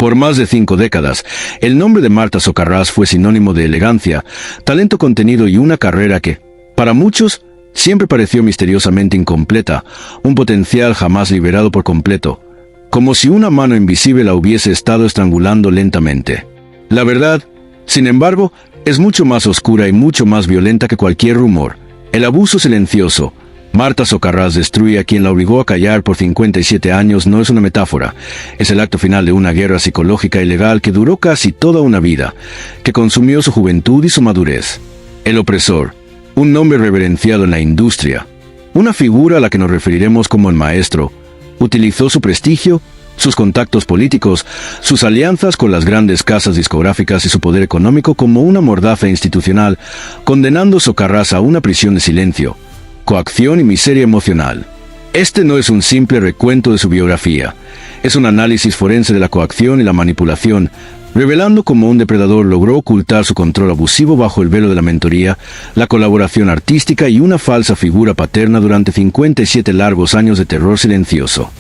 Por más de 5 décadas, el nombre de Marta Socarrás fue sinónimo de elegancia, talento contenido y una carrera que, para muchos, siempre pareció misteriosamente incompleta, un potencial jamás liberado por completo, como si una mano invisible la hubiese estado estrangulando lentamente. La verdad, sin embargo, es mucho más oscura y mucho más violenta que cualquier rumor. El abuso silencioso. Marta Socarrás destruye a quien la obligó a callar por 57 años no es una metáfora. Es el acto final de una guerra psicológica y legal que duró casi toda una vida, que consumió su juventud y su madurez. El opresor. Un nombre reverenciado en la industria. Una figura a la que nos referiremos como el maestro. Utilizó su prestigio, sus contactos políticos, sus alianzas con las grandes casas discográficas y su poder económico como una mordaza institucional, condenando Socarrás a una prisión de silencio, coacción y miseria emocional. Este no es un simple recuento de su biografía, es un análisis forense de la coacción y la manipulación, revelando cómo un depredador logró ocultar su control abusivo bajo el velo de la mentoría, la colaboración artística y una falsa figura paterna durante 57 largos años de terror silencioso.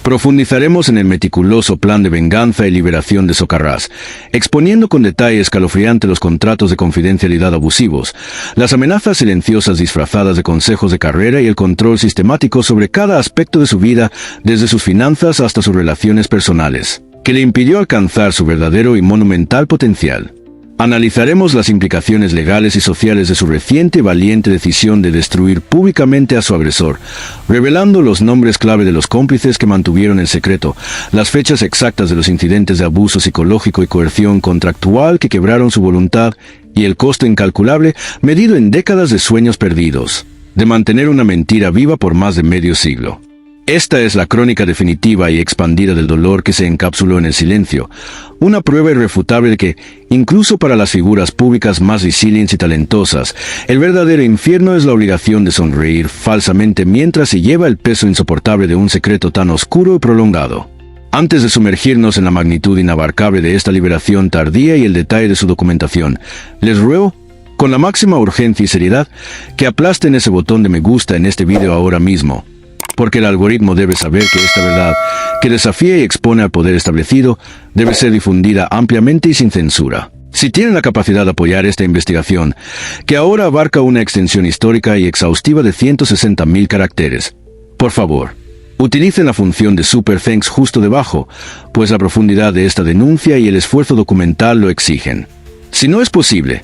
Profundizaremos en el meticuloso plan de venganza y liberación de Socarrás, exponiendo con detalle escalofriante los contratos de confidencialidad abusivos, las amenazas silenciosas disfrazadas de consejos de carrera y el control sistemático sobre cada aspecto de su vida, desde sus finanzas hasta sus relaciones personales, que le impidió alcanzar su verdadero y monumental potencial. Analizaremos las implicaciones legales y sociales de su reciente y valiente decisión de destruir públicamente a su agresor, revelando los nombres clave de los cómplices que mantuvieron en secreto, las fechas exactas de los incidentes de abuso psicológico y coerción contractual que quebraron su voluntad y el costo incalculable medido en décadas de sueños perdidos, de mantener una mentira viva por más de medio siglo. Esta es la crónica definitiva y expandida del dolor que se encapsuló en el silencio, una prueba irrefutable de que, incluso para las figuras públicas más resilientes y talentosas, el verdadero infierno es la obligación de sonreír falsamente mientras se lleva el peso insoportable de un secreto tan oscuro y prolongado. Antes de sumergirnos en la magnitud inabarcable de esta liberación tardía y el detalle de su documentación, les ruego, con la máxima urgencia y seriedad, que aplasten ese botón de me gusta en este video ahora mismo, porque el algoritmo debe saber que esta verdad, que desafía y expone al poder establecido, debe ser difundida ampliamente y sin censura. Si tienen la capacidad de apoyar esta investigación, que ahora abarca una extensión histórica y exhaustiva de 160.000 caracteres, por favor, utilicen la función de Super Thanks justo debajo, pues la profundidad de esta denuncia y el esfuerzo documental lo exigen. Si no es posible,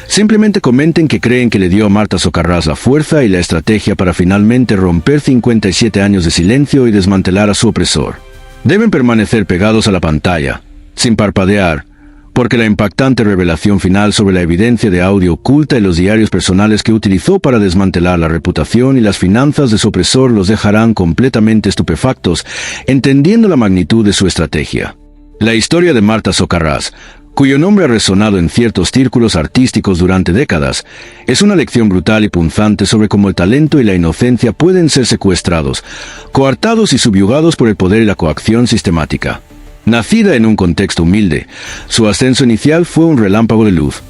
simplemente comenten que creen que le dio a Marta Socarrás la fuerza y la estrategia para finalmente romper 57 años de silencio y desmantelar a su opresor. Deben permanecer pegados a la pantalla, sin parpadear, porque la impactante revelación final sobre la evidencia de audio oculta y los diarios personales que utilizó para desmantelar la reputación y las finanzas de su opresor los dejarán completamente estupefactos, entendiendo la magnitud de su estrategia. La historia de Marta Socarrás, cuyo nombre ha resonado en ciertos círculos artísticos durante décadas, es una lección brutal y punzante sobre cómo el talento y la inocencia pueden ser secuestrados, coartados y subyugados por el poder y la coacción sistemática. Nacida en un contexto humilde, su ascenso inicial fue un relámpago de luz.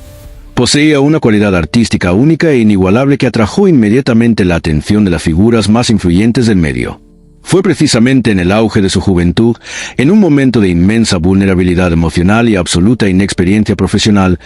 Poseía una cualidad artística única e inigualable que atrajo inmediatamente la atención de las figuras más influyentes del medio. Fue precisamente en el auge de su juventud, en un momento de inmensa vulnerabilidad emocional y absoluta inexperiencia profesional,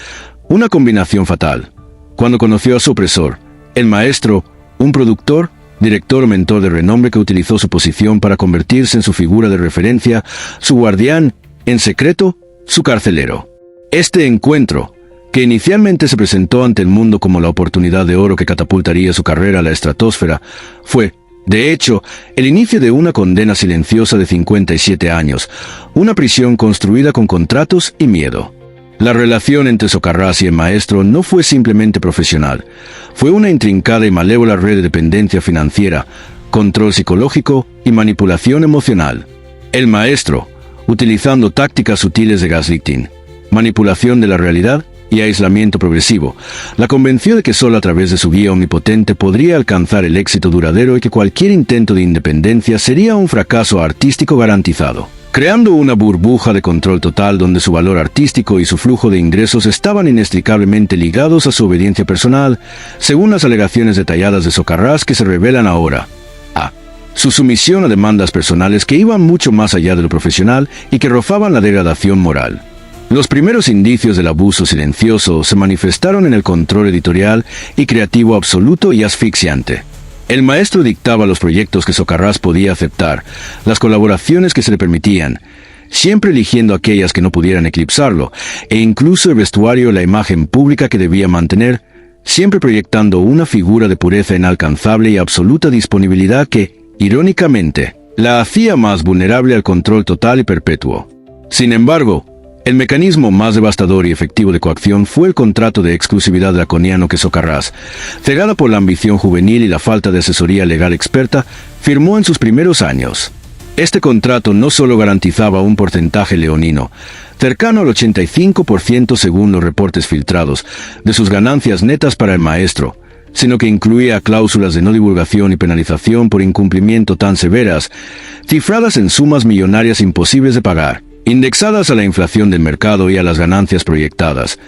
una combinación fatal, cuando conoció a su opresor, el maestro, un productor, director o mentor de renombre que utilizó su posición para convertirse en su figura de referencia, su guardián, en secreto, su carcelero. Este encuentro, que inicialmente se presentó ante el mundo como la oportunidad de oro que catapultaría su carrera a la estratosfera, fue, de hecho, el inicio de una condena silenciosa de 57 años, una prisión construida con contratos y miedo. La relación entre Socarrás y el maestro no fue simplemente profesional, fue una intrincada y malévola red de dependencia financiera, control psicológico y manipulación emocional. El maestro, utilizando tácticas sutiles de gaslighting, manipulación de la realidad y aislamiento progresivo, la convenció de que solo a través de su guía omnipotente podría alcanzar el éxito duradero y que cualquier intento de independencia sería un fracaso artístico garantizado, creando una burbuja de control total donde su valor artístico y su flujo de ingresos estaban inextricablemente ligados a su obediencia personal, según las alegaciones detalladas de Socarrás que se revelan ahora. su sumisión a demandas personales que iban mucho más allá de lo profesional y que rozaban la degradación moral. Los primeros indicios del abuso silencioso se manifestaron en el control editorial y creativo absoluto y asfixiante. El maestro dictaba los proyectos que Socarrás podía aceptar, las colaboraciones que se le permitían, siempre eligiendo aquellas que no pudieran eclipsarlo, e incluso el vestuario y la imagen pública que debía mantener, siempre proyectando una figura de pureza inalcanzable y absoluta disponibilidad que, irónicamente, la hacía más vulnerable al control total y perpetuo. Sin embargo, el mecanismo más devastador y efectivo de coacción fue el contrato de exclusividad draconiano que Socarrás, cegada por la ambición juvenil y la falta de asesoría legal experta, firmó en sus primeros años. Este contrato no solo garantizaba un porcentaje leonino, cercano al 85% según los reportes filtrados, de sus ganancias netas para el maestro, sino que incluía cláusulas de no divulgación y penalización por incumplimiento tan severas, cifradas en sumas millonarias imposibles de pagar, indexadas a la inflación del mercado y a las ganancias proyectadas,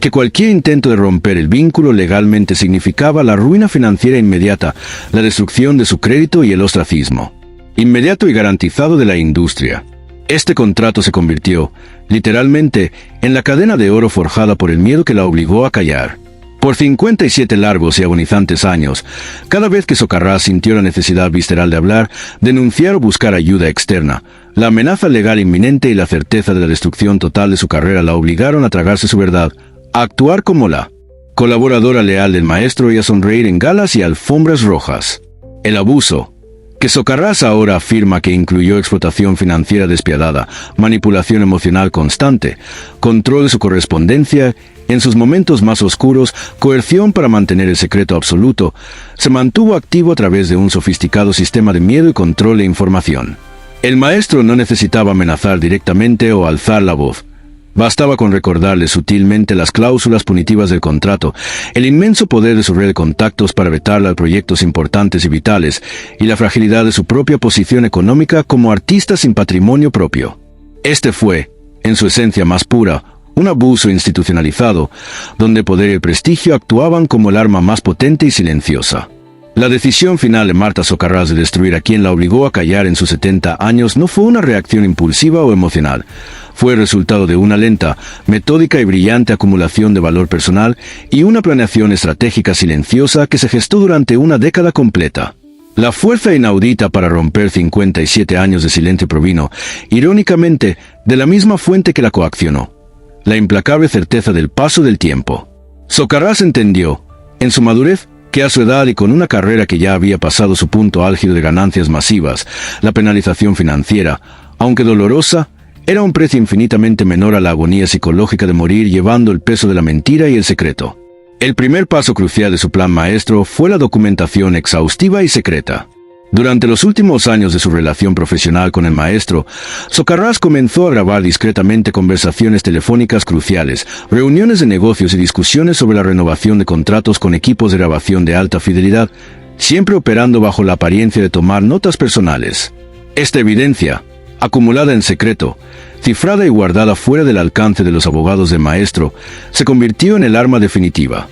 que cualquier intento de romper el vínculo legalmente significaba la ruina financiera inmediata, la destrucción de su crédito y el ostracismo inmediato y garantizado de la industria. Este contrato se convirtió, literalmente, en la cadena de oro forjada por el miedo que la obligó a callar. Por 57 largos y agonizantes años, cada vez que Socarrás sintió la necesidad visceral de hablar, denunciar o buscar ayuda externa, la amenaza legal inminente y la certeza de la destrucción total de su carrera la obligaron a tragarse su verdad, a actuar como la colaboradora leal del maestro y a sonreír en galas y alfombras rojas. El abuso, que Socarrás ahora afirma que incluyó explotación financiera despiadada, manipulación emocional constante, control de su correspondencia, en sus momentos más oscuros, coerción para mantener el secreto absoluto, se mantuvo activo a través de un sofisticado sistema de miedo y control de información. El maestro no necesitaba amenazar directamente o alzar la voz. Bastaba con recordarle sutilmente las cláusulas punitivas del contrato, el inmenso poder de su red de contactos para vetarla a proyectos importantes y vitales, y la fragilidad de su propia posición económica como artista sin patrimonio propio. Este fue, en su esencia más pura, un abuso institucionalizado, donde poder y el prestigio actuaban como el arma más potente y silenciosa. La decisión final de Marta Socarrás de destruir a quien la obligó a callar en sus 70 años no fue una reacción impulsiva o emocional. Fue el resultado de una lenta, metódica y brillante acumulación de valor personal y una planeación estratégica silenciosa que se gestó durante una década completa. La fuerza inaudita para romper 57 años de silencio provino, irónicamente, de la misma fuente que la coaccionó: la implacable certeza del paso del tiempo. Socarrás entendió, en su madurez, que a su edad y con una carrera que ya había pasado su punto álgido de ganancias masivas, la penalización financiera, aunque dolorosa, era un precio infinitamente menor a la agonía psicológica de morir llevando el peso de la mentira y el secreto. El primer paso crucial de su plan maestro fue la documentación exhaustiva y secreta. Durante los últimos años de su relación profesional con el maestro, Socarrás comenzó a grabar discretamente conversaciones telefónicas cruciales, reuniones de negocios y discusiones sobre la renovación de contratos con equipos de grabación de alta fidelidad, siempre operando bajo la apariencia de tomar notas personales. Esta evidencia, acumulada en secreto, cifrada y guardada fuera del alcance de los abogados del maestro, se convirtió en el arma definitiva.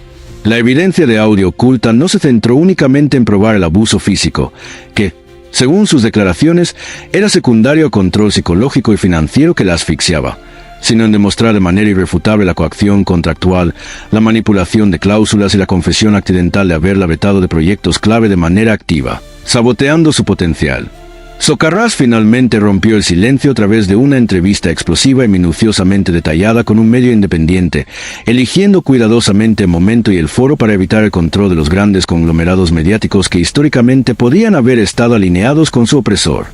La evidencia de audio oculta no se centró únicamente en probar el abuso físico, que, según sus declaraciones, era secundario al control psicológico y financiero que la asfixiaba, sino en demostrar de manera irrefutable la coacción contractual, la manipulación de cláusulas y la confesión accidental de haberla vetado de proyectos clave de manera activa, saboteando su potencial. Socarrás finalmente rompió el silencio a través de una entrevista explosiva y minuciosamente detallada con un medio independiente, eligiendo cuidadosamente el momento y el foro para evitar el control de los grandes conglomerados mediáticos que históricamente podían haber estado alineados con su opresor.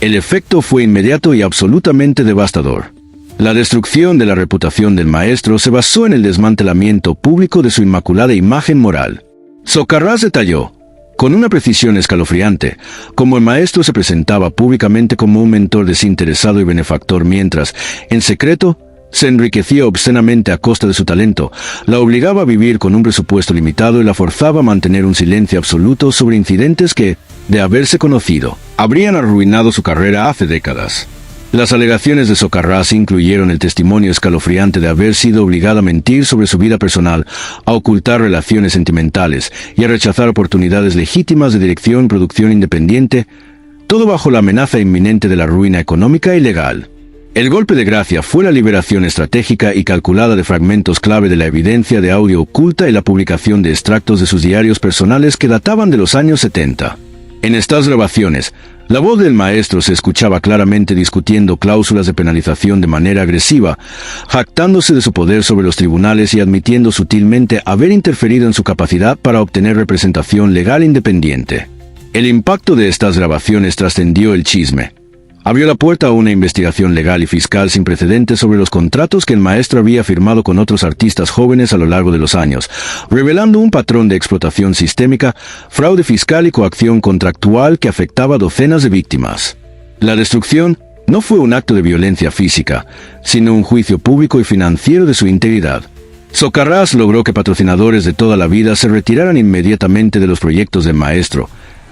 El efecto fue inmediato y absolutamente devastador. La destrucción de la reputación del maestro se basó en el desmantelamiento público de su inmaculada imagen moral. Socarrás detalló, con una precisión escalofriante, cómo el maestro se presentaba públicamente como un mentor desinteresado y benefactor mientras, en secreto, se enriquecía obscenamente a costa de su talento, la obligaba a vivir con un presupuesto limitado y la forzaba a mantener un silencio absoluto sobre incidentes que, de haberse conocido, habrían arruinado su carrera hace décadas. Las alegaciones de Socarrás incluyeron el testimonio escalofriante de haber sido obligada a mentir sobre su vida personal, a ocultar relaciones sentimentales y a rechazar oportunidades legítimas de dirección y producción independiente, todo bajo la amenaza inminente de la ruina económica y legal. El golpe de gracia fue la liberación estratégica y calculada de fragmentos clave de la evidencia de audio oculta y la publicación de extractos de sus diarios personales que databan de los años 70. En estas grabaciones, la voz del maestro se escuchaba claramente discutiendo cláusulas de penalización de manera agresiva, jactándose de su poder sobre los tribunales y admitiendo sutilmente haber interferido en su capacidad para obtener representación legal independiente. El impacto de estas grabaciones trascendió el chisme. Abrió la puerta a una investigación legal y fiscal sin precedentes sobre los contratos que el maestro había firmado con otros artistas jóvenes a lo largo de los años, revelando un patrón de explotación sistémica, fraude fiscal y coacción contractual que afectaba a docenas de víctimas. La destrucción no fue un acto de violencia física, sino un juicio público y financiero de su integridad. Socarrás logró que patrocinadores de toda la vida se retiraran inmediatamente de los proyectos del maestro,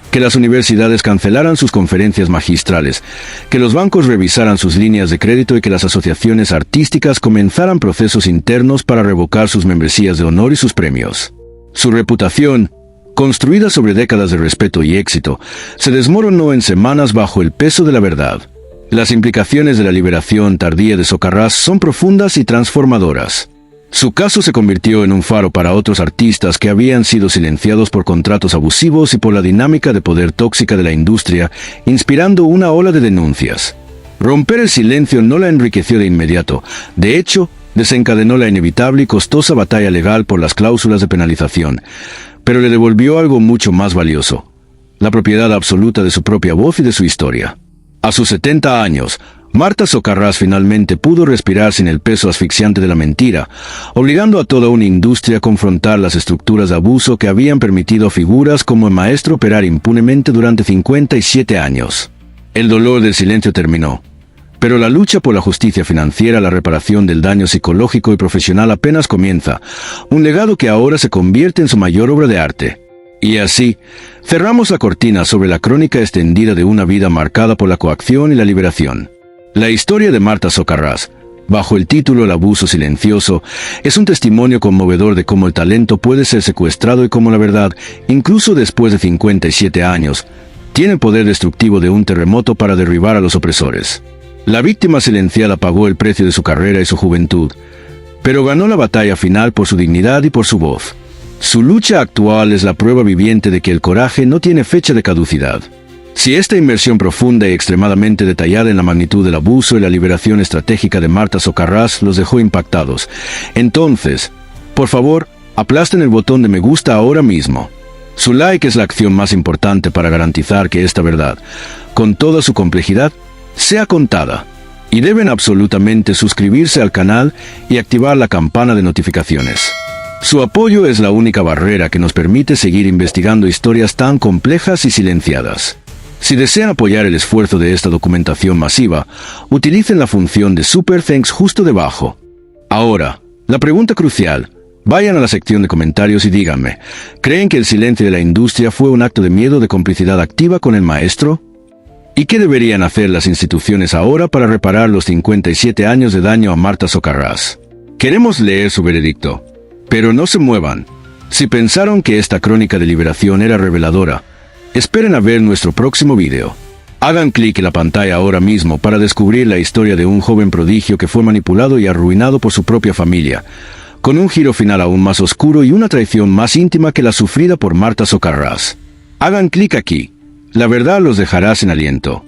que las universidades cancelaran sus conferencias magistrales, que los bancos revisaran sus líneas de crédito y que las asociaciones artísticas comenzaran procesos internos para revocar sus membresías de honor y sus premios. Su reputación, construida sobre décadas de respeto y éxito, se desmoronó en semanas bajo el peso de la verdad. Las implicaciones de la liberación tardía de Socarrás son profundas y transformadoras. Su caso se convirtió en un faro para otros artistas que habían sido silenciados por contratos abusivos y por la dinámica de poder tóxica de la industria, inspirando una ola de denuncias. Romper el silencio no la enriqueció de inmediato. De hecho, desencadenó la inevitable y costosa batalla legal por las cláusulas de penalización, pero le devolvió algo mucho más valioso: la propiedad absoluta de su propia voz y de su historia. A sus 70 años, Marta Socarrás finalmente pudo respirar sin el peso asfixiante de la mentira, obligando a toda una industria a confrontar las estructuras de abuso que habían permitido a figuras como el maestro operar impunemente durante 57 años. El dolor del silencio terminó, pero la lucha por la justicia financiera, la reparación del daño psicológico y profesional apenas comienza, un legado que ahora se convierte en su mayor obra de arte. Y así, cerramos la cortina sobre la crónica extendida de una vida marcada por la coacción y la liberación. La historia de Marta Socarrás, bajo el título El abuso silencioso, es un testimonio conmovedor de cómo el talento puede ser secuestrado y cómo la verdad, incluso después de 57 años, tiene el poder destructivo de un terremoto para derribar a los opresores. La víctima silenciada pagó el precio de su carrera y su juventud, pero ganó la batalla final por su dignidad y por su voz. Su lucha actual es la prueba viviente de que el coraje no tiene fecha de caducidad. Si esta inmersión profunda y extremadamente detallada en la magnitud del abuso y la liberación estratégica de Marta Socarrás los dejó impactados, entonces, por favor, aplasten el botón de me gusta ahora mismo. Su like es la acción más importante para garantizar que esta verdad, con toda su complejidad, sea contada. Y deben absolutamente suscribirse al canal y activar la campana de notificaciones. Su apoyo es la única barrera que nos permite seguir investigando historias tan complejas y silenciadas. Si desean apoyar el esfuerzo de esta documentación masiva, utilicen la función de Super Thanks justo debajo. Ahora, la pregunta crucial. Vayan a la sección de comentarios y díganme, ¿creen que el silencio de la industria fue un acto de miedo de complicidad activa con el maestro? ¿Y qué deberían hacer las instituciones ahora para reparar los 57 años de daño a Marta Socarrás? Queremos leer su veredicto. Pero no se muevan. Si pensaron que esta crónica de liberación era reveladora, esperen a ver nuestro próximo video. Hagan clic en la pantalla ahora mismo para descubrir la historia de un joven prodigio que fue manipulado y arruinado por su propia familia, con un giro final aún más oscuro y una traición más íntima que la sufrida por Marta Socarrás. Hagan clic aquí. La verdad los dejará sin aliento.